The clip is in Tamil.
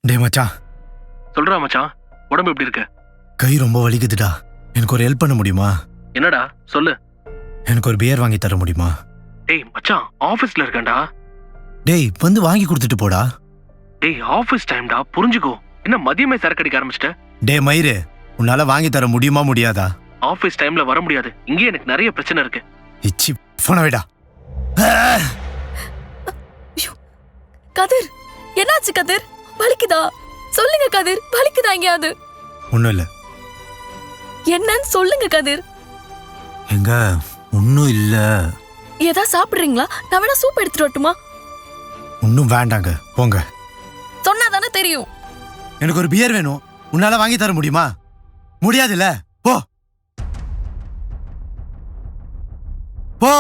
டே மச்சான், சொல்றா மச்சான், உடம்பு எப்படி இருக்கு? கை ரொம்ப வலிக்குதுடா. எனக்கு ஒரு ஹெல்ப் பண்ண முடியுமா? என்னடா சொல்லு. எனக்கு ஒரு பியர் வாங்கி தர முடியுமா? டேய் மச்சான், ஆபீஸ்ல இருக்கேன்டா. டேய் வந்து வாங்கி கொடுத்துட்டு போடா. டேய் ஆபீஸ் டைம்டா, புரிஞ்சுக்கோ. என்ன மதியமே சரக்கு அடிக்க ஆரம்பிச்சிட்ட? டே மயிரு, உன்னால வாங்கி தர முடியுமா முடியாதா? ஆபீஸ் டைம்ல வர முடியாது. இங்கே எனக்கு நிறைய பிரச்சனை இருக்கு. இச்சி போன விடா. கதிர், என்னாச்சு கதிர்? வலிக்குதா? சொல்லுங்க கதிர், வலிக்குதா எங்கேயாவது? ஒன்னும் இல்ல. என்னன்னு சொல்லுங்க கதிர். எங்க ஒன்னும் இல்ல. ஏதா சாப்பிடுறீங்களா? நான் வேணா சூப் எடுத்துட்டு வரட்டுமா? ஒன்னும் வேண்டாங்க, போங்க. சொன்னாதானே தெரியும். எனக்கு ஒரு பியர் வேணும். உன்னால வாங்கி தர முடியுமா? முடியாதுல்ல, போ போ.